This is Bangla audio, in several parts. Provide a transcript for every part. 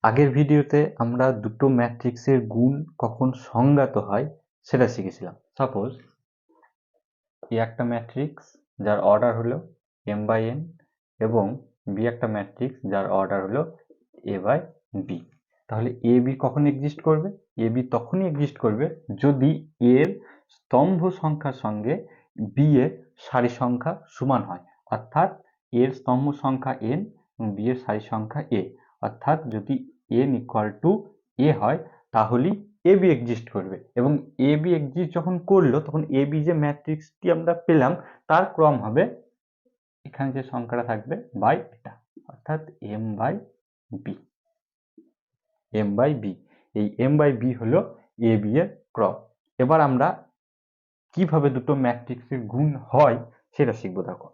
আগের ভিডিওতে আমরা দুটো ম্যাট্রিক্সের গুণ কখন সংজ্ঞাত হয় সেটা শিখেছিলাম। সাপোজ এ একটা ম্যাট্রিক্স যার অর্ডার হলো m/n এবং বি একটা ম্যাট্রিক্স যার অর্ডার হলো a/b। তাহলে এ বি কখন এক্সিস্ট করবে? এ বি তখনই এক্সিস্ট করবে যদি এর স্তম্ভ সংখ্যার সঙ্গে বি এর সারি সংখ্যা সমান হয়, অর্থাৎ এর স্তম্ভ সংখ্যা n এবং বি এর সারি সংখ্যা a। অর্থাৎ যদি n = a হয় তাহলেই এ বি এক্সিস্ট করবে, এবং এ বি এক্সিস্ট যখন করলো তখন এ বি যে ম্যাট্রিক্সটি আমরা পেলাম তার ক্রম হবে এখানে যে সংখ্যাটা থাকবে বাই এটা, অর্থাৎ m/b। m/b, এই m/b হলো এ বি এর ক্রম। এবার আমরা কিভাবে দুটো ম্যাট্রিক্সের গুণ হয় সেটা শিখবো। দেখো,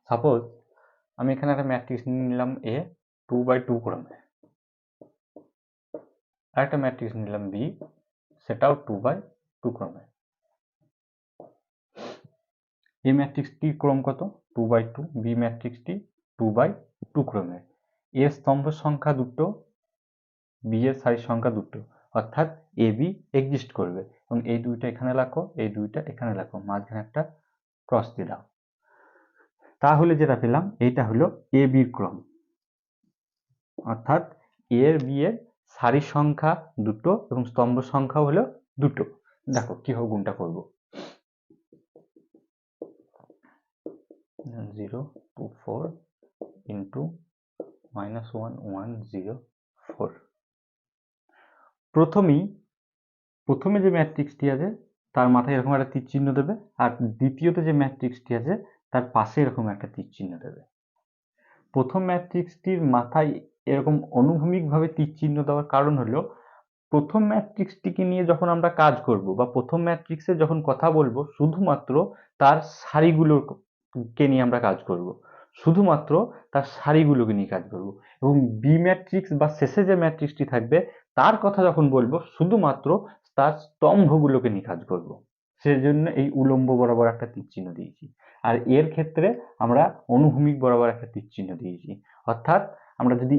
সাপোজ আমি এখানে একটা ম্যাট্রিক্স নিয়ে নিলাম a 2/2 ক্রমে, আরেকটা ম্যাট্রিক্স নিলাম b, সেটাও 2/2 ক্রমে। এ ম্যাট্রিক্সটির ক্রম কত? 2/2। বি ম্যাট্রিক্সটি 2/2 ক্রমের। এর স্তম্ভ সংখ্যা দুটো, বি এর সারি সংখ্যা দুটো, অর্থাৎ এ বি এক্সিস্ট করবে। এবং এই দুইটা এখানে রাখো, এই দুইটা এখানে রাখো, মাঝখানে একটা ক্রস দিয়ে দাও। তাহলে যেটা পেলাম এইটা হলো এ বির ক্রম, অর্থাৎ এর বি এর সারি সংখ্যা দুটো এবং স্তম্ভ সংখ্যা হলো দুটো। দেখো কিভাবে গুণটা করবো। 0 2 4 into -1 1 0 4। প্রথমে যে ম্যাট্রিক্সটি আছে তার মাথায় এরকম একটা তীর চিহ্ন দেবে, আর দ্বিতীয়তে যে ম্যাট্রিক্সটি আছে তার পাশে এরকম একটা তীর চিহ্ন দেবে। প্রথম ম্যাট্রিক্সটির মাথায় এরকম অনুভূমিকভাবে তীর চিহ্ন দেওয়ার কারণ হলো প্রথম ম্যাট্রিক্সটিকে নিয়ে যখন আমরা কাজ করব বা প্রথম ম্যাট্রিক্সে যখন কথা বলবো শুধুমাত্র তার সারিগুলোকে নিয়ে আমরা কাজ করব, শুধুমাত্র তার সারিগুলোকে নিয়ে কাজ করব। এবং বি ম্যাট্রিক্স বা শেষে যে ম্যাট্রিক্সটি থাকবে তার কথা যখন বলবো শুধুমাত্র তার স্তম্ভগুলোকে নিয়ে কাজ করব। সেজন্য এই উলম্ব বরাবর একটা তীর চিহ্ন দিয়েছি, আর এর ক্ষেত্রে আমরা অনুভূমিক বরাবর একটা তীর চিহ্ন দিয়েছি। অর্থাৎ আমরা যদি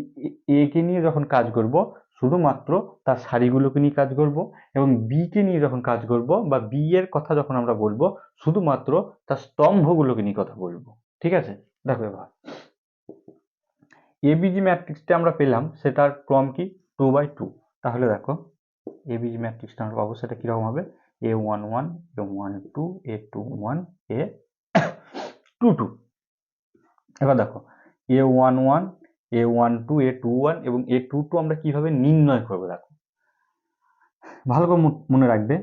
এ কে নিয়ে যখন কাজ করব শুধুমাত্র তার সারিগুলোকে নিয়ে কাজ করব, এবং বি কে নিয়ে যখন কাজ করব বা বি এর কথা যখন আমরা বলবো শুধুমাত্র তার স্তম্ভগুলোকে নিয়ে কথা বলবো। ঠিক আছে, দেখো এবার এবিজি ম্যাট্রিক্সটা আমরা পেলাম, সেটার ক্রম কি? 2/2। তাহলে দেখো এবিজি ম্যাট্রিক্সটা আমরা পাবো, সেটা কিরকম হবে? a11 a12 a21 a22। এবার দেখো a11 a12 a21 এবং a22 আমরা কিভাবে নির্ণয় করবো। দেখো ভালো করে মনে রাখবে,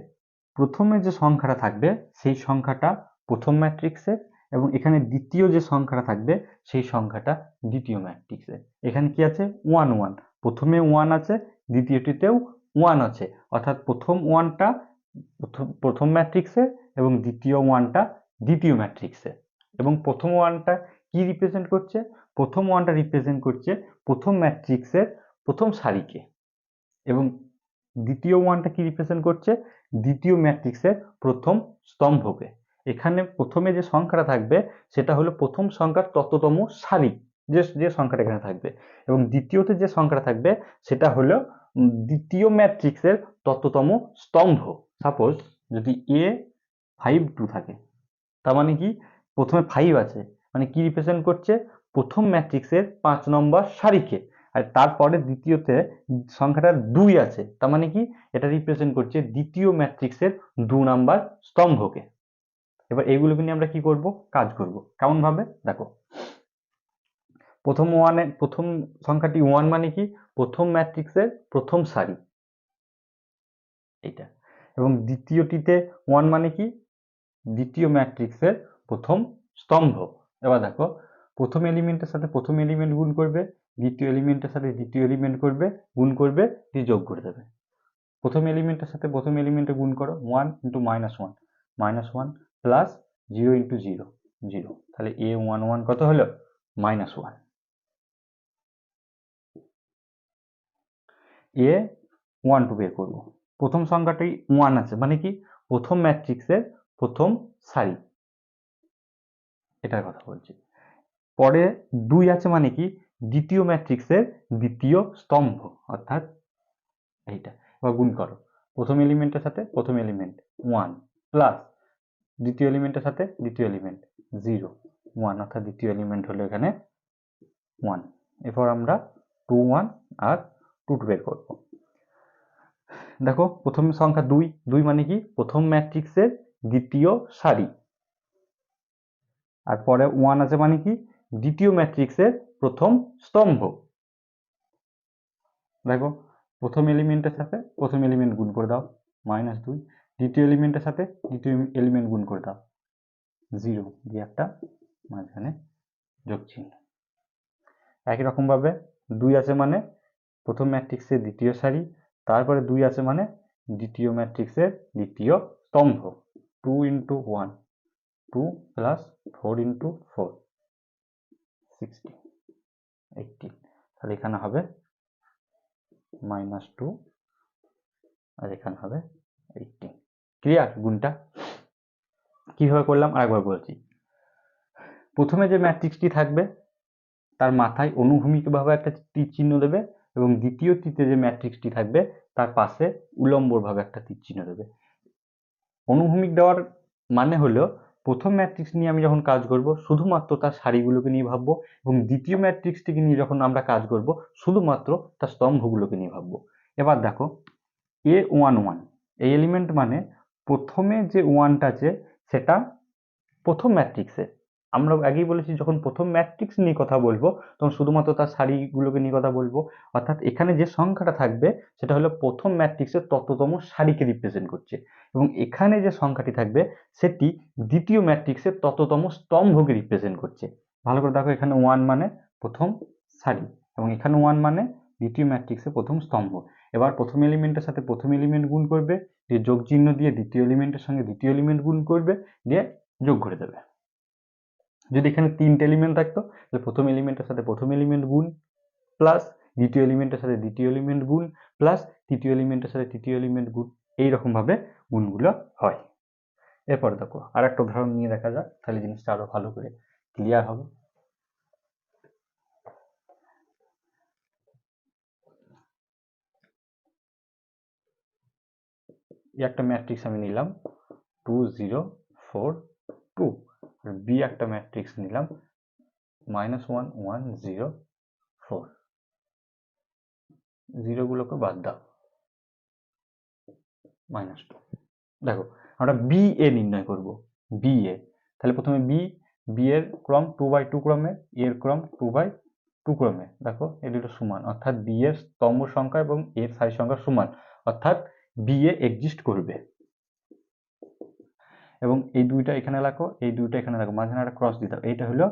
প্রথমে যে সংখ্যাটা থাকবে সেই সংখ্যাটা প্রথম ম্যাট্রিক্সের, এবং এখানে দ্বিতীয় যে সংখ্যাটা থাকবে সেই সংখ্যাটা দ্বিতীয় ম্যাট্রিক্সের। এখানে কি আছে? 1 1, প্রথমে 1 আছে, দ্বিতীয়টিতেও 1 আছে, অর্থাৎ প্রথম 1টা প্রথম ম্যাট্রিক্সের এবং দ্বিতীয় 1টা দ্বিতীয় ম্যাট্রিক্সের। এবং প্রথম 1টা কি রিপ্রেজেন্ট করছে? প্রথম 1টা রিপ্রেজেন্ট করছে প্রথম ম্যাট্রিক্সের প্রথম সারিকে, এবং দ্বিতীয় 1টা কি রিপ্রেজেন্ট করছে? দ্বিতীয় ম্যাট্রিক্সের প্রথম স্তম্ভকে। এখানে প্রথমে যে সংখ্যাটা থাকবে সেটা হলো প্রথম সংখ্যার তততম সারি, যে সংখ্যাটা এখানে থাকবে, এবং দ্বিতীয়তে যে সংখ্যাটা থাকবে সেটা হলো দ্বিতীয় ম্যাট্রিক্সের তততম স্তম্ভ। সাপোজ যদি a52 থাকে, তার মানে কি? প্রথমে 5 আছে, মানে কি রিপ্রেজেন্ট করছে? প্রথম ম্যাট্রিক্সের 5 নম্বর সারিকে। আর তারপরে দ্বিতীয়তে সংখ্যাটা 2 আছে, তার মানে কি? এটা রিপ্রেজেন্ট করছে দ্বিতীয় ম্যাট্রিক্সের 2 নাম্বার স্তম্ভকে। এবার এইগুলোকে নিয়ে আমরা কি করব? কাজ করব। কেমন ভাবে? দেখো প্রথম সংখ্যাটি 1 মানে কি? প্রথম ম্যাট্রিক্সের প্রথম সারি, এইটা। এবং দ্বিতীয়টিতে 1 মানে কি? দ্বিতীয় ম্যাট্রিক্সের প্রথম স্তম্ভ। এবার দেখো প্রথম এলিমেন্টের সাথে প্রথম এলিমেন্ট গুণ করবে, দ্বিতীয় এলিমেন্টের সাথে দ্বিতীয় এলিমেন্ট করবে, গুণ করবে, দিয়ে যোগ করে দেবে। প্রথম এলিমেন্টের সাথে প্রথম এলিমেন্টে গুণ করো, 1 × -1 প্লাস 0 × 0 0। তাহলে a11 কত হলো? -1। a12 বের করব। প্রথম সংখ্যাটি 1 আছে, মানে কি? প্রথম ম্যাট্রিক্সের প্রথম সারি, এটার কথা বলছি। পরে 2 আছে মানে কি দ্বিতীয় ম্যাট্রিক্সের দ্বিতীয় স্তম্ভ, অর্থাৎ এইটা। এবার গুণ করো, প্রথম এলিমেন্টের সাথে প্রথম এলিমেন্ট 1 প্লাস দ্বিতীয় এলিমেন্টের সাথে দ্বিতীয় এলিমেন্ট 0 1, অর্থাৎ দ্বিতীয় এলিমেন্ট হলো এখানে 1। এরপর আমরা 2 1 আর 2 2 বের করব। দেখো প্রথম সংখ্যা 2, 2 মানে কি প্রথম ম্যাট্রিক্সের দ্বিতীয় সারি, আর পরে 1 আছে মানে কি দ্বিতীয় ম্যাট্রিক্সের প্রথম স্তম্ভ। দেখো প্রথম এলিমেন্টের সাথে প্রথম এলিমেন্ট গুণ করে দাও -2, দ্বিতীয় এলিমেন্টের সাথে দ্বিতীয় এলিমেন্ট গুণ করে দাও 0, দিয়ে একটা মাঝখানে যোগ চিহ্ন। একই রকম ভাবে 2 আছে মানে প্রথম ম্যাট্রিক্সের দ্বিতীয় সারি, তারপরে 2 আছে মানে দ্বিতীয় ম্যাট্রিক্সের দ্বিতীয় স্তম্ভ। 2 × 1 2 প্লাস 4 × 4 16 18, তাহলে এখানে হবে -2 আর এখানে হবে 18। ক্লিয়ার? গুণটা কিভাবে করলাম আরেকবার বলছি। প্রথমে যে ম্যাট্রিক্সটি থাকবে তার মাথায় অনুভূমিকভাবে একটা তীর চিহ্ন দেবে, এবং দ্বিতীয়টিতে যে ম্যাট্রিক্সটি থাকবে তার পাশে উলম্বভাবে একটা তীর চিহ্ন দেবে। অনুভূমিক দেওয়ার মানে হলো প্রথম ম্যাট্রিক্স নিয়ে আমি যখন কাজ করব শুধুমাত্র তার সারিগুলোকে নিয়ে ভাববো, এবং দ্বিতীয় ম্যাট্রিক্সটিকে নিয়ে যখন আমরা কাজ করব শুধুমাত্র তার স্তম্ভগুলোকে নিয়ে ভাববো। এবার দেখো A11, এই এলিমেন্ট মানে প্রথমে যে 1টা আছে সেটা প্রথম ম্যাট্রিক্সে। আমরা আগেই বলেছি যখন প্রথম ম্যাট্রিক্স নিয়ে কথা বলবো তখন শুধুমাত্র তার সারিগুলোকে নিয়ে কথা বলবো, অর্থাৎ এখানে যে সংখ্যাটা থাকবে সেটা হলো প্রথম ম্যাট্রিক্সের তততম সারিকে রিপ্রেজেন্ট করছে, এবং এখানে যে সংখ্যাটি থাকবে সেটি দ্বিতীয় ম্যাট্রিক্সের তততম স্তম্ভকে রিপ্রেজেন্ট করছে। ভালো করে দেখো, এখানে 1 মানে প্রথম সারি এবং এখানে 1 মানে দ্বিতীয় ম্যাট্রিক্সের প্রথম স্তম্ভ। এবার প্রথম এলিমেন্টের সাথে প্রথম এলিমেন্ট গুণ করবে, দিয়ে যোগ চিহ্ন দিয়ে দ্বিতীয় এলিমেন্টের সঙ্গে দ্বিতীয় এলিমেন্ট গুণ করবে, দিয়ে যোগ করে দেবে। যদি এখানে 3টে এলিমেন্ট থাকতো তাহলে প্রথম এলিমেন্টের সাথে প্রথম এলিমেন্ট গুণ প্লাস দ্বিতীয় এলিমেন্টের সাথে দ্বিতীয় এলিমেন্ট গুণ প্লাস তৃতীয় এলিমেন্টের সাথে তৃতীয় এলিমেন্ট গুণ, এইরকম ভাবে গুণগুলো হয়। এরপর দেখো আর একটা উদাহরণ নিয়ে দেখা যাক, তাহলে জিনিসটা আরো ভালো করে ক্লিয়ার হবে। এই একটা ম্যাট্রিক্স আমি নিলাম 2 0 4 2, আর বি একটা ম্যাট্রিক্স নিলাম -1 1 0 4। জিরোগুলোকে বাদ দাও, -2। দেখো আমরা বি এ নির্ণয় করব, বি এ। তাহলে প্রথমে বি এর ক্রম 2/2 ক্রমে, এর ক্রম 2/2 ক্রমে। দেখো এই দুটো সমান, অর্থাৎ বি এর স্তম্ভ সংখ্যা এবং এর সারি সংখ্যা সমান, অর্থাৎ বি এ এক্সিস্ট করবে। এবং এই দুইটা এখানে রাখো, এই দুইটা এখানে রাখো, মাঝখানে একটা ক্রস দিতে হবে। এইটা হলো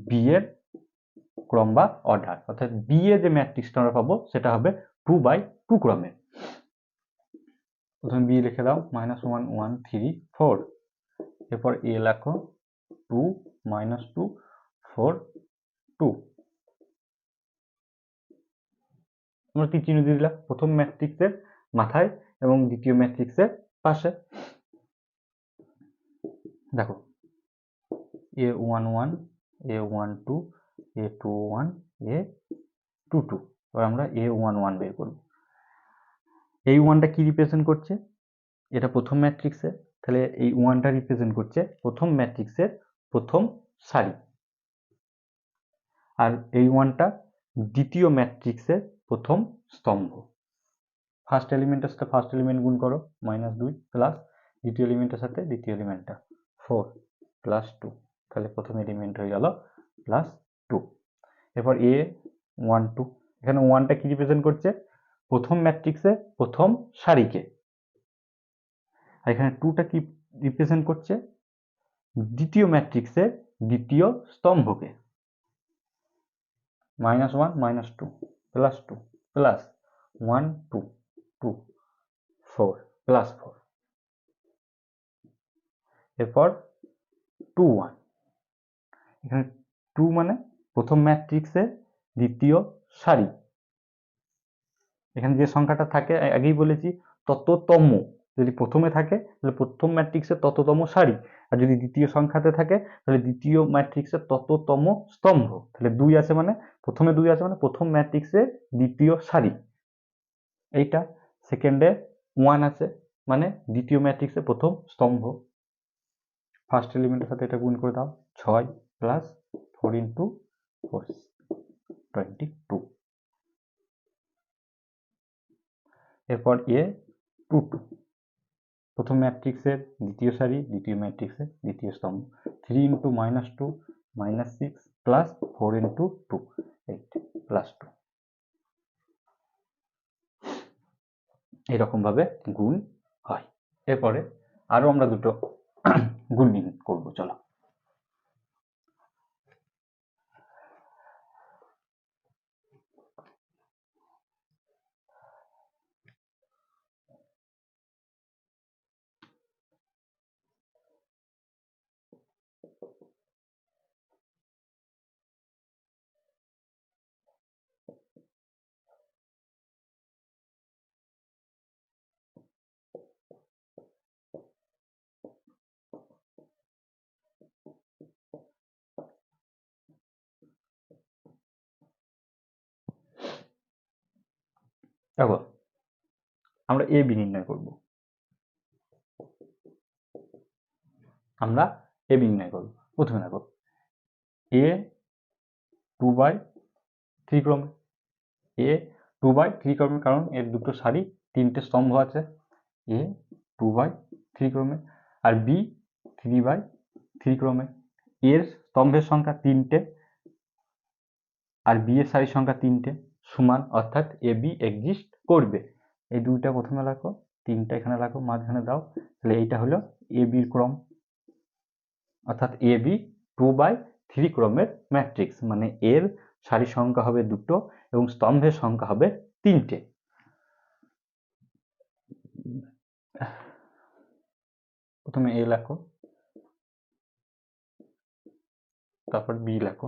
বি এর ক্রম বা অর্ডার, অর্থাৎ বি এ যে ম্যাট্রিক্সটা আমরা পাবো সেটা হবে 2/2 ক্রমে। প্রথমে বি লিখে দাও -1 1 3 4, এরপর এ লেখো 2 -2 4 2। তোমরা তীর চিহ্ন দিয়ে দিলা প্রথম ম্যাট্রিক্সের মাথায় এবং দ্বিতীয় ম্যাট্রিক্সের পাশে। দেখো A11 A12 A21 A22, এবার আমরা A11 বের করব। এই 1টা কি রিপ্রেজেন্ট করছে? এটা প্রথম ম্যাট্রিক্সে, তাহলে এই 1টা রিপ্রেজেন্ট করছে প্রথম ম্যাট্রিক্সের প্রথম সারি, আর এই 1টা দ্বিতীয় ম্যাট্রিক্সের প্রথম স্তম্ভ। ফার্স্ট এলিমেন্টের সাথে ফার্স্ট এলিমেন্ট গুণ করো -2 প্লাস দ্বিতীয় এলিমেন্টের সাথে দ্বিতীয় এলিমেন্টটা 4 প্লাস 2, তাহলে প্রথম এলিমেন্ট হয়ে গেল +2। এরপর A12, এখানে 1টা কি রিপ্রেজেন্ট করছে? প্রথম ম্যাট্রিক্সের প্রথম সারিকে, আর এখানে 2টা কি রিপ্রেজেন্ট করছে? দ্বিতীয় ম্যাট্রিক্সের দ্বিতীয় স্তম্ভকে। -1 -2 +2 প্লাস 1 2 2 4 +4, এরপর 2 1, এখানে 2 মানে প্রথম ম্যাট্রিক্সের দ্বিতীয় সারি। এখানে যে সংখ্যাটা থাকে আগেই বলেছি তততম, যদি প্রথমে থাকে তাহলে প্রথম ম্যাট্রিক্সের তততম সারি, আর যদি দ্বিতীয় সংখ্যাতে থাকে তাহলে দ্বিতীয় ম্যাট্রিক্সের তততম স্তম্ভ। তাহলে 2 আছে মানে প্রথমে 2 আছে মানে প্রথম ম্যাট্রিক্সের দ্বিতীয় সারি এইটা, সেকেন্ডে 1 আছে মানে দ্বিতীয় ম্যাট্রিক্সের প্রথম স্তম্ভ। ফার্স্ট এলিমেন্টের সাথে এটা গুণ করে দাও, 6 প্লাস 4 ইন্টু 4 22। এরপর এ 2 2, প্রথম ম্যাট্রিক্সের দ্বিতীয় সারি দ্বিতীয় ম্যাট্রিক্সের দ্বিতীয় স্তম্ভ। 3 ইন্টু -2 -6 প্লাস 4 ইন্টু 2 8 প্লাস 2। এরকম ভাবে গুণ হয়। এরপরে আরো আমরা দুটো গুণ করবো, চলো। দেখো আমরা এ বি নির্ণয় করব, প্রথমে দেখো এ 2/3 ক্রমে, এ 2/3 ক্রমে, কারণ এর দুটো সারি তিনটে স্তম্ভ আছে, এ 2/3 ক্রমে। আর বি 3/3 ক্রমে। এর স্তম্ভের সংখ্যা 3টে আর বি এর সারির সংখ্যা 3টে সমান, অর্থাৎ এ বি এক্সিস্ট করবে। এই দুইটা প্রথমে রাখো, 3টা এখানে রাখো, মাঝখানে দাও, তাহলে এইটা হলো এ বির ক্রম, অর্থাৎ এ বি 2/3 ক্রমের ম্যাট্রিক্স, মানে এর সারি সংখ্যা হবে 2টো এবং স্তম্ভের সংখ্যা হবে 3টে। প্রথমে এ লেখো, তারপর বি লেখো,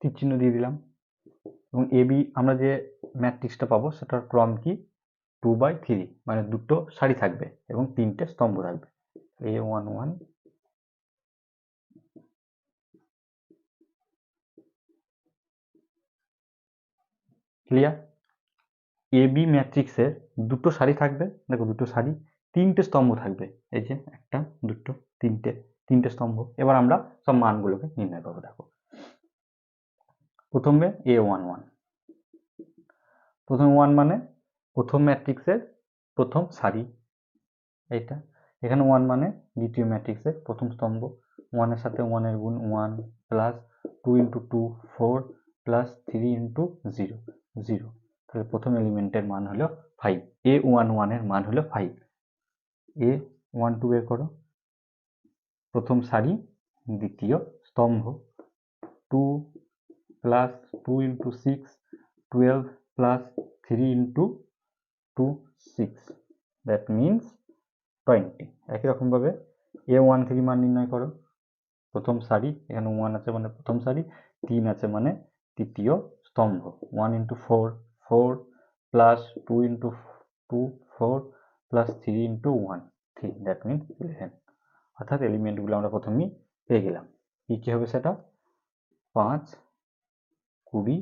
তীর চিহ্ন দিয়ে দিলাম, এবং এ বি আমরা যে ম্যাট্রিক্সটা পাবো সেটার ক্রম কি 2/3, মানে দুটো সারি থাকবে এবং 3টে স্তম্ভ থাকবে। A11 clear. এ বি ম্যাট্রিক্সের দুটো সারি থাকবে, দেখো দুটো সারি, 3টে স্তম্ভ থাকবে, এই যে একটা দুটো 3টে স্তম্ভ। এবার আমরা সব মানগুলোকে নির্ণয় করবো। দেখো প্রথমে A11, প্রথম 1 মানে প্রথম ম্যাট্রিক্সের প্রথম সারি, এইটা। এখানে 1 মানে দ্বিতীয় ম্যাট্রিক্সের প্রথম স্তম্ভ, 1 এর সাথে 1 এর গুণ 1 প্লাস 2 ইন্টু 2 4 প্লাস 3 ইন্টু 0 0। তাহলে প্রথম এলিমেন্টের মান হলো 5, A11 এর মান হলো 5। A12 বের করো, প্রথম সারি দ্বিতীয় স্তম্ভ, 2 plus 2 into 6 12 plus 3 into 2 6, that means 20। একই রকম ভাবে A13 মান নির্ণয় করো, প্রথম সারি, এখানে 1 আছে মানে প্রথম সারি, 3 আছে মানে তৃতীয় স্তম্ভ, 1 into 4 4 plus 2 into 2 4 plus 3 into 1 3, that means 11। অর্থাৎ এলিমেন্টগুলো আমরা প্রথমেই পেয়ে গেলাম। কি হবে সেটা? 5 20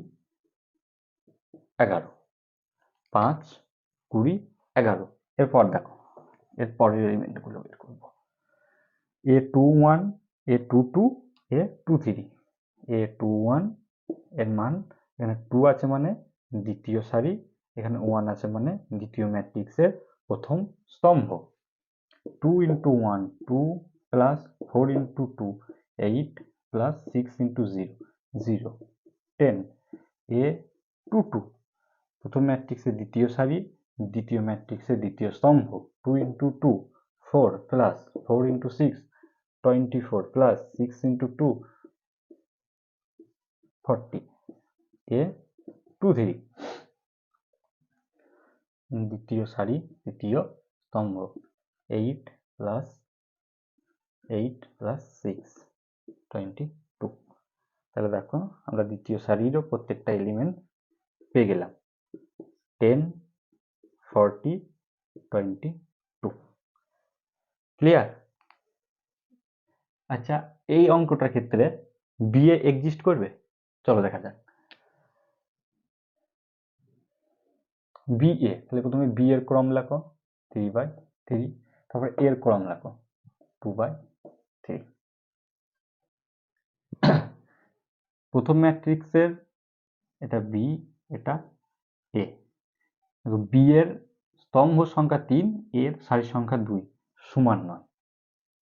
11, 5 20 11। এরপর দেখো এর পরের এলিমেন্টগুলো বের করবো, A21 A22 A23। A21 এর মান, এখানে 2 আছে মানে দ্বিতীয় সারি, এখানে 1 আছে মানে দ্বিতীয় ম্যাট্রিক্সের প্রথম স্তম্ভ। 2 into 1 2 plus 4 into 2 8 plus 6 into 0 0 10। A22 প্রথম ম্যাট্রিক্সের দ্বিতীয় সারি দ্বিতীয় ম্যাট্রিক্সের দ্বিতীয় স্তম্ভ, 2 into 2 4 plus 4 into 6 24 plus 6 into 2 40। A23 দ্বিতীয় সারি দ্বিতীয় স্তম্ভ, 8 প্লাস 6 22। তাহলে দেখো আমরা দ্বিতীয় সারিরও প্রত্যেকটা এলিমেন্ট পেয়ে গেলাম 10 40 22। ক্লিয়ার? আচ্ছা, এই অঙ্কটার ক্ষেত্রে বিএ এক্সিস্ট করবে? চলো দেখা যাক। বিএ, তাহলে প্রথমে বি এর ক্রম লেখো 3/3, তারপর এর ক্রম লেখো 2/3। প্রথম ম্যাট্রিক্সের এটা বি, এটা এ। বি এর স্তম্ভ সংখ্যা 3, এর সারির সংখ্যা 2 সমান নয়।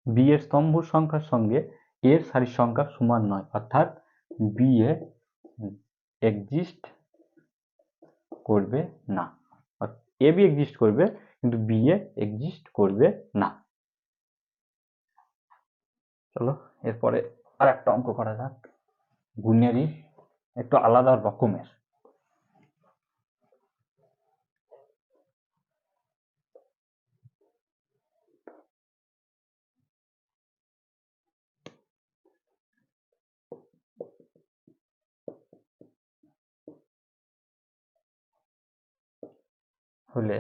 বি এর স্তম্ভ সংখ্যার সঙ্গে এর সারির সংখ্যা সমান নয়, অর্থাৎ বি এ এক্সিস্ট করবে না। এ বি এক্সিস্ট করবে কিন্তু বি এ এক্সিস্ট করবে না। চলো এরপরে আর একটা অঙ্ক করা যাক, গুণেরই একটু আলাদা রকমের। হলে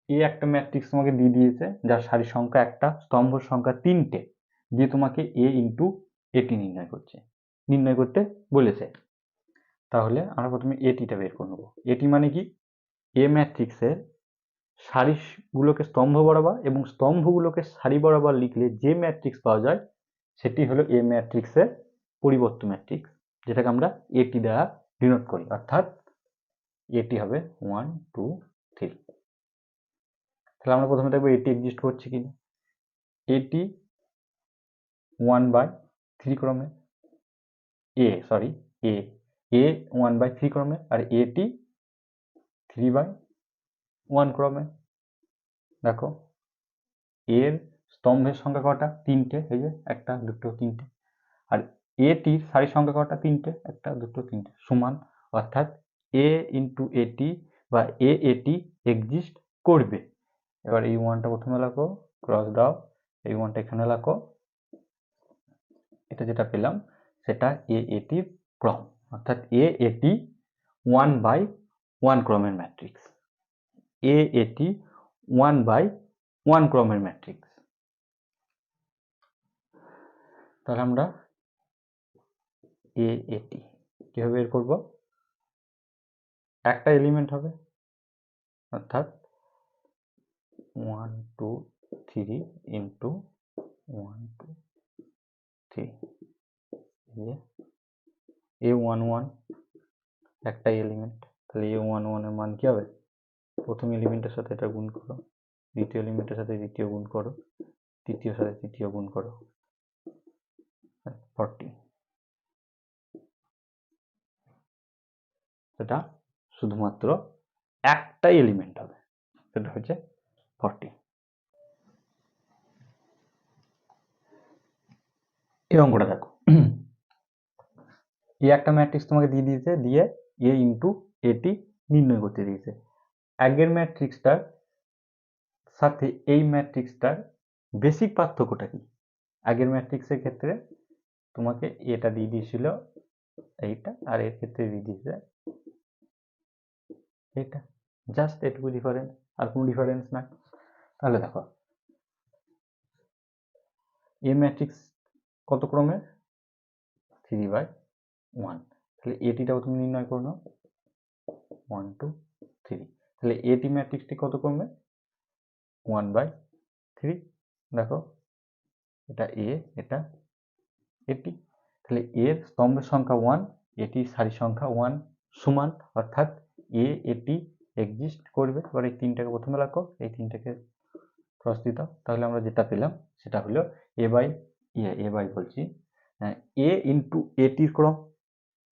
এই একটা ম্যাট্রিক্স তোমাকে দিয়ে দিয়েছে যার সারির সংখ্যা একটা, স্তম্ভ সংখ্যা 3টে, দিয়ে তোমাকে এ ইন্টু এটি নির্ণয় করতে বলেছে। তাহলে আমরা প্রথমে এটিটা বের করে নেবো। এটি মানে কি? এ ম্যাট্রিক্সের সারিগুলোকে স্তম্ভ বরাবর এবং স্তম্ভগুলোকে সারি বরাবর লিখলে যে ম্যাট্রিক্স পাওয়া যায় সেটি হলো এ ম্যাট্রিক্সের পরিবর্ত ম্যাট্রিক্স, যেটাকে আমরা এটি দ্বারা ডিনোট করি, অর্থাৎ এটি হবে 1 2 3। তাহলে আমরা প্রথমে দেখবো এটি এক্সিস্ট করছে কিনা। এটি 1/3 ক্রমে, এ 1/3 ক্রমে, আর এটি 3/1 ক্রমে। দেখো এর স্তম্ভের সংখ্যা কটা? 3টে, এই যে 1 2 3টে। আর এটির সারির সংখ্যা কটা? 3টে, 1 2 3টে, সমান, অর্থাৎ এ ইন্টু এটি বা এ এটি এক্সিস্ট করবে। এবার এই ওয়ানটা প্রথমে লেখো, ক্রস দাও, এই ওয়ানটা এখানে লেখো। এটা যেটা পেলাম সেটা এ এটির ক্রম, অর্থাৎ এ এটি 1/1 ক্রমের ম্যাট্রিক্স। এ এটি 1/1 ক্রমের ম্যাট্রিক্স। তাহলে আমরা এ এটি কিভাবে বের করব? একটা এলিমেন্ট হবে, অর্থাৎ 1 2 3 ইন্টু 1 2 3, A11 একটা এলিমেন্ট। তাহলে A11 এর মান কি হবে? প্রথম এলিমেন্টের সাথে এটা গুণ করো, দ্বিতীয় এলিমেন্টের সাথে দ্বিতীয় গুণ করো, তৃতীয় সাথে তৃতীয় গুণ করো, 40। সেটা শুধুমাত্র একটা এলিমেন্ট হবে, সেটা হচ্ছে 40। এই অঙ্কটা দেখো, এই একটা ম্যাট্রিক্স তোমাকে দিয়ে দিয়েছে, দিয়ে এ ইন্টু এটি নির্ণয় করতে দিয়েছে। আগের ম্যাট্রিক্সটার সাথে এই ম্যাট্রিক্সটার বেসিক পার্থক্যটা কি? আগের ম্যাট্রিক্সের ক্ষেত্রে তোমাকে এটা দিয়ে দিয়েছিল এইটা, আর এর ক্ষেত্রে দিয়ে দিয়েছে এটা, জাস্ট এটুকু ডিফারেন্স, আর কোনো ডিফারেন্স না। তাহলে দেখো এ ম্যাট্রিক্স কত ক্রমের? 3/1। তাহলে এটিটাও তুমি নির্ণয় করে নাও, 1 2 3। তাহলে এটি ম্যাট্রিক্সটি কত ক্রমের? 1/3। দেখো এটা এ, এটা এটি। তাহলে এর স্তম্ভের সংখ্যা 1, এটির সারি সংখ্যা 1 সমান, অর্থাৎ এ এটি এক্সিস্ট করবে। এবার এই তিনটাকে প্রথমে রাখো, এই তিনটাকে ক্রস দিয়ে দাও। তাহলে আমরা যেটা পেলাম সেটা হলো এ ইন্টু এটির ক্রম।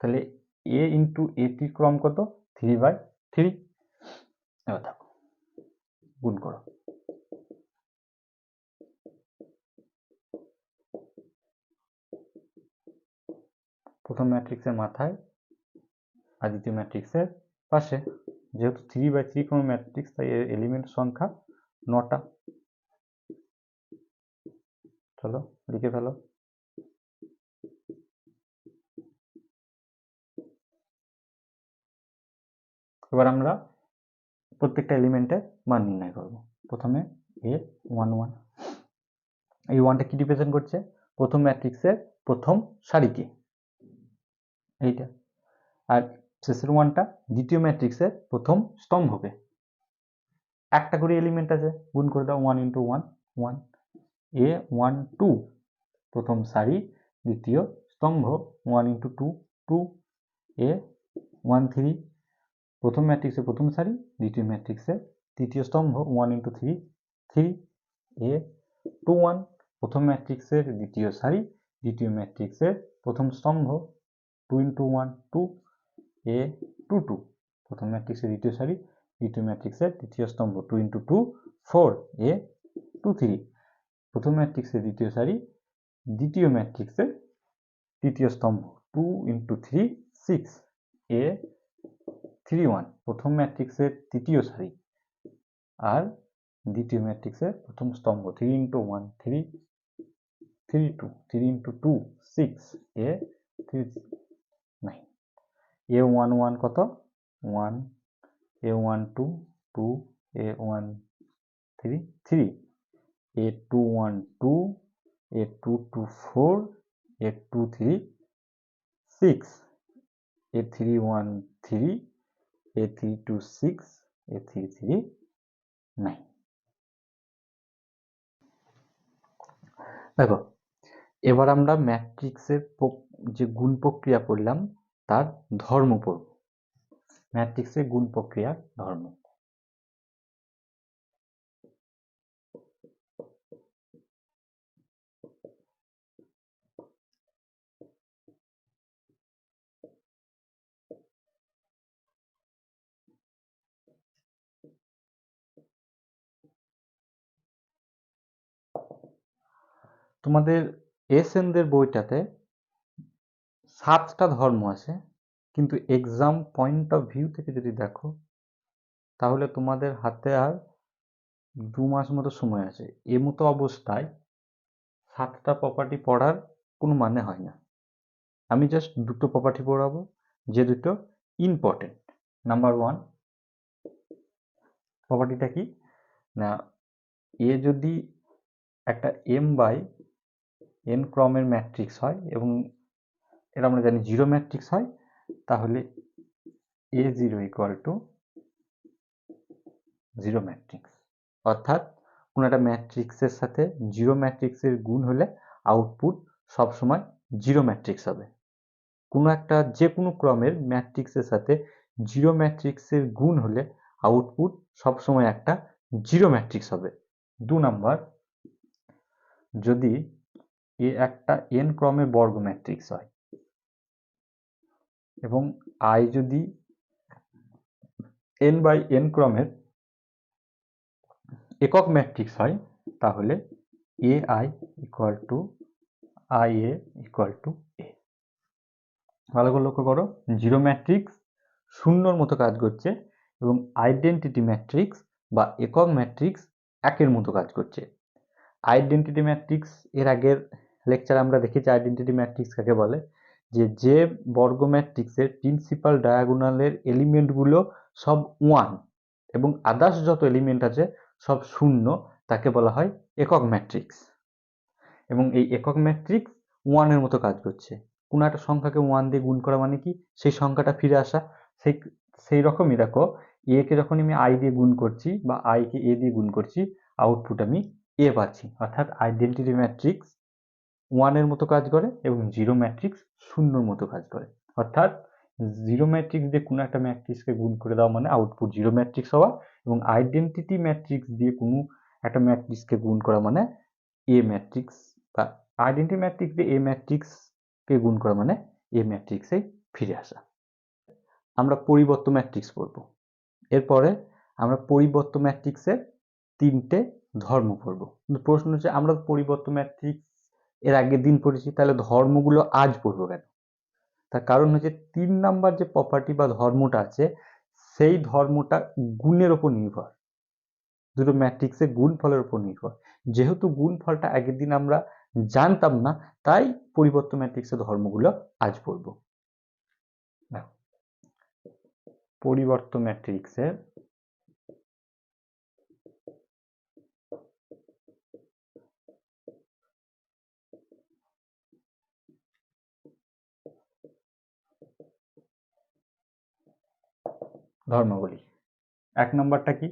তাহলে এ ইন্টু এটির ক্রম কত? 3/3। এবার দেখো গুণ করো, প্রথম ম্যাট্রিক্সের মাথায় আর দ্বিতীয় ম্যাট্রিক্সের পাশে। যেহেতু 3/3 ক্রম ম্যাট্রিক্স, তাই এর এলিমেন্ট সংখ্যা 9টা। চলো লিখে ফেলো। এবার আমরা প্রত্যেকটা এলিমেন্টের মান নির্ণয় করব। প্রথমে A11, এই ওয়ানটা কি রিপ্রেজেন্ট করছে? প্রথম ম্যাট্রিক্সের প্রথম সারিকে, এইটা। আর শেষের ওয়ানটা দ্বিতীয় ম্যাট্রিক্সের প্রথম স্তম্ভকে। একটা করে এলিমেন্ট আছে, গুণ করে দাও। 1 × 1 1, A12 প্রথম সারি দ্বিতীয় স্তম্ভ, 1 × 2 2, A13 প্রথম ম্যাট্রিক্সের প্রথম সারি দ্বিতীয় ম্যাট্রিক্সের তৃতীয় স্তম্ভ, 1 × 3 3, A21 প্রথম ম্যাট্রিক্সের দ্বিতীয় সারি দ্বিতীয় ম্যাট্রিক্সের প্রথম স্তম্ভ, 2 × 1 2, A22 প্রথম ম্যাট্রিক্সের দ্বিতীয় সারি দ্বিতীয় ম্যাট্রিক্সের তৃতীয় স্তম্ভ, 2 × 2 4, A23 প্রথম ম্যাট্রিক্সের দ্বিতীয় সারি দ্বিতীয় ম্যাট্রিক্সের তৃতীয় স্তম্ভ, 2 × 3 6, A31 প্রথম ম্যাট্রিক্সের তৃতীয় সারি আর দ্বিতীয় ম্যাট্রিক্সের প্রথম স্তম্ভ, 3 × 1 3 3 2 3 × 2 6, A39 A11 কত? 1, A12 2, A13 3, A21 2, A22 4, A23 6, A31 3, A32 6, A33 9। দেখো এবার আমরা ম্যাট্রিক্সের যে গুণ প্রক্রিয়া পড়লাম তার ধর্ম পড়ব। ম্যাট্রিক্সের গুণ প্রক্রিয়ার ধর্ম। তোমাদের এসএনদের বইটাতে 7টা ধর্ম আছে, কিন্তু এক্সাম পয়েন্ট অফ ভিউ থেকে যদি দেখো তাহলে তোমাদের হাতে আর 2 মাস মতো সময় আছে। এ মতো অবস্থায় 7টা প্রপার্টি পড়ার কোনো মানে হয় না। আমি জাস্ট দুটো প্রপার্টি পড়াবো, যে দুটো ইম্পর্টেন্ট। নাম্বার 1 প্রপার্টিটা কি না, এ যদি একটা m/n ক্রমের ম্যাট্রিক্স হয় এবং এটা আমরা জানি জিরো ম্যাট্রিক্স হয়, তাহলে A0 = জিরো ম্যাট্রিক্স। অর্থাৎ কোনো একটা ম্যাট্রিক্সের সাথে জিরো ম্যাট্রিক্সের গুণ হলে আউটপুট সবসময় জিরো ম্যাট্রিক্স হবে। কোনো একটা যে কোনো ক্রমের ম্যাট্রিক্সের সাথে জিরো ম্যাট্রিক্সের গুণ হলে আউটপুট সবসময় একটা জিরো ম্যাট্রিক্স হবে। 2 নাম্বার, যদি এ একটা n ক্রমের বর্গ ম্যাট্রিক্স হয় এবং I যদি n/n ক্রমের একক ম্যাট্রিক্স হয়, তাহলে AI = IA = A। ভালো করে লক্ষ্য করো, জিরো ম্যাট্রিক্স শূন্যর মতো কাজ করছে এবং আইডেন্টিটি ম্যাট্রিক্স বা একক ম্যাট্রিক্স একের মতো কাজ করছে। আইডেন্টিটি ম্যাট্রিক্স এর আগের লেকচারে আমরা দেখেছি আইডেন্টিটি ম্যাট্রিক্স কাকে বলে, যে বর্গ ম্যাট্রিক্সের প্রিন্সিপাল ডায়াগোনালের এলিমেন্টগুলো সব 1 এবং আদার্স যত এলিমেন্ট আছে সব 0, তাকে বলা হয় একক ম্যাট্রিক্স। এবং এই একক ম্যাট্রিক্স 1 এর মতো কাজ করছে। কোনো একটা সংখ্যাকে 1 দিয়ে গুণ করা মানে কি সেই সংখ্যাটা ফিরে আসা। সেই রকমই দেখো, a কে যখন আমি i দিয়ে গুণ করছি বা i কে a দিয়ে গুণ করছি, আউটপুট আমি a পাচ্ছি। অর্থাৎ আইডেন্টিটি ম্যাট্রিক্স 1 এর মতো কাজ করে এবং জিরো ম্যাট্রিক্স 0 মতো কাজ করে। অর্থাৎ জিরো ম্যাট্রিক্স দিয়ে কোনো একটা ম্যাট্রিক্সকে গুণ করে দেওয়া মানে আউটপুট জিরো ম্যাট্রিক্স হওয়া, এবং আইডেন্টিটি ম্যাট্রিক্স দিয়ে কোনো একটা ম্যাট্রিক্সকে গুণ করা মানে এ ম্যাট্রিক্স, বা আইডেন্টিটি ম্যাট্রিক্স দিয়ে এ ম্যাট্রিক্সকে গুণ করা মানে এ ম্যাট্রিক্সে ফিরে আসা। আমরা পরিবর্ত ম্যাট্রিক্স পড়ব। এরপরে আমরা পরিবর্ত ম্যাট্রিক্সের 3টে ধর্ম পড়ব। কিন্তু প্রশ্ন হচ্ছে, আমরা পরিবর্ত ম্যাট্রিক্স এর আগের দিন পড়েছি, তাহলে ধর্মগুলো আজ পড়বো কেন? তার কারণ হচ্ছে 3 নাম্বার যে প্রপার্টি বা ধর্মটা আছে সেই ধর্মটা গুণের ওপর নির্ভর। দুটো ম্যাট্রিক্সের গুণফলের উপর নির্ভর। যেহেতু গুণফলটা আগের দিন আমরা জানতাম না, তাই পরিবর্ত ম্যাট্রিক্সের ধর্মগুলো আজ পড়ব। পরিবর্ত ম্যাট্রিক্সের ধর্মগুলি। 1 নম্বরটা কি?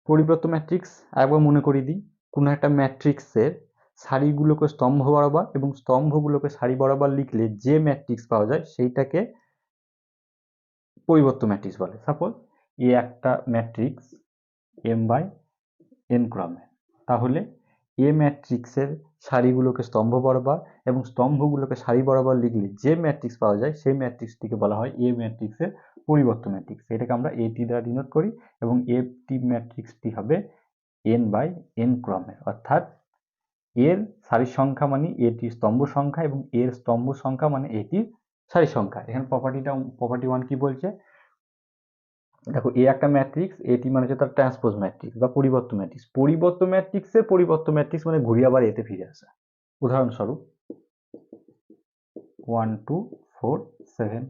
পরিবর্ত ম্যাট্রিক্স একবার মনে করিয়ে দিই, কোনো একটা ম্যাট্রিক্সের সারিগুলোকে স্তম্ভ বরাবর এবং স্তম্ভগুলোকে সারি বরাবর লিখলে যে ম্যাট্রিক্স পাওয়া যায় সেইটাকে পরিবর্ত ম্যাট্রিক্স বলে। সাপোজ এ একটা ম্যাট্রিক্স m/n ক্রমে, তাহলে এ ম্যাট্রিক্সের সারিগুলোকে স্তম্ভ বরাবর এবং স্তম্ভগুলোকে সারি বরাবর লিখলে যে ম্যাট্রিক্স পাওয়া যায় সেই ম্যাট্রিক্সটিকে বলা হয় এ ম্যাট্রিক্সের পরিবর্ত ম্যাট্রিক্স। এটাকে আমরা এটি দ্বারা ডিনোট করি এবং এটি ম্যাট্রিক্সটি হবে n/n ক্রমের, অর্থাৎ এর সারির সংখ্যা মানে এটির স্তম্ভ সংখ্যা এবং এর স্তম্ভ সংখ্যা মানে এটির সারি সংখ্যা। এখানে প্রপার্টি 1 কি বলছে? দেখো এ একটা ম্যাট্রিক্স, এটি মানে হচ্ছে তার ট্রান্সপোজ ম্যাট্রিক্স বা পরিবর্ত ম্যাট্রিক্স। পরিবর্ত ম্যাট্রিক্স মানে ঘুরিয়ে আবার এতে ফিরে আসা। উদাহরণস্বরূপ 1 2 4 7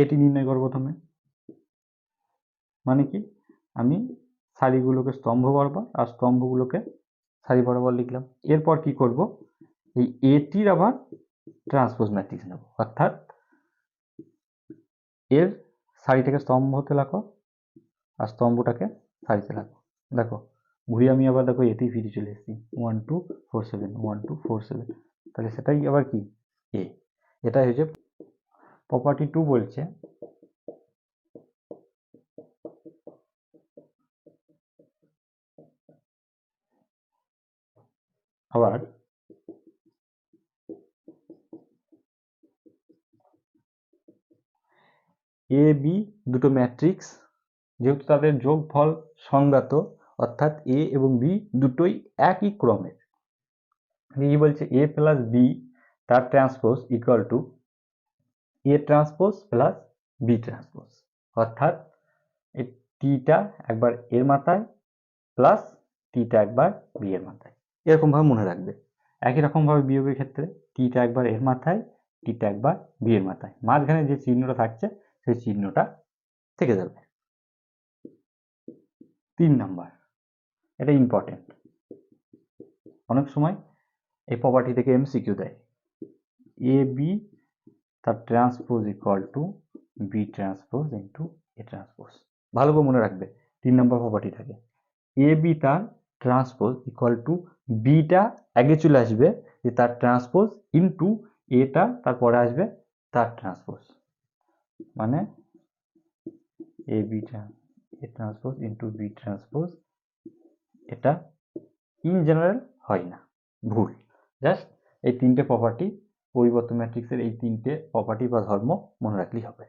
এটি নির্ণয় করব প্রথমে। মানে কি, আমি সারিগুলোকে স্তম্ভ বরাবর আর স্তম্ভগুলোকে সারি বরাবর লিখলাম। এরপর কি করব, এই এটির আবার ট্রান্সপোজ ম্যাট্রিক্স নেব, অর্থাৎ এর সারিটাকে স্তম্ভ হতে লাগো আর স্তম্ভটাকে সারিতে লাগো। দেখো ঘুরিয়ে আমি আবার দেখো এতেই ফিরে চলে এসেছি 1 2 4 7 1 2 4 7, তাহলে সেটাই আবার কি এ। এটাই হচ্ছে প্রপার্টি 2 বলছে আবার এ বি দুটো ম্যাট্রিক্স, যেহেতু তাদের যোগফল সংজ্ঞাত, অর্থাৎ এ এবং বি দুটোই একই ক্রমের। কি বলছে, এ প্লাস বি তার transpose equal to A transpose plus B transpose, অর্থাৎ এই টিটা একবার এর মাথায় প্লাস টিটা একবার বি এর মাথায়, এরকম ভাবে মনে রাখবে। একই রকম ভাবে বিয়োগের ক্ষেত্রে টিটা একবার এর মাথায়, টিটা একবার বি এর মাথায়, মাঝখানে যে চিহ্নটা থাকছে সেই চিহ্নটা থেকে যাবে। 3 নাম্বার, এটা ইম্পর্টেন্ট, অনেক সময় এই প্রপার্টি থেকে এমসিকিউ দেয়। এ বি তার transpose equal to B transpose into A transpose, ভালো করে মনে রাখবে। 3 নম্বর প্রপার্টি থাকে এ বি তার ট্রান্সপোজ ইকুয়াল টু বিটা আগে চলে আসবে, যে তার ট্রান্সপোজ ইন্টু এটা তারপরে আসবে তার ট্রান্সপোজ, মানে A B A transpose into B transpose. এটা ইন জেনারেল হয় না, ভুল। জাস্ট এই 3টে প্রপার্টি, পরিবর্ত ম্যাট্রিক্সের এই 3টে প্রপার্টি বা ধর্ম মনে রাখলেই হবে।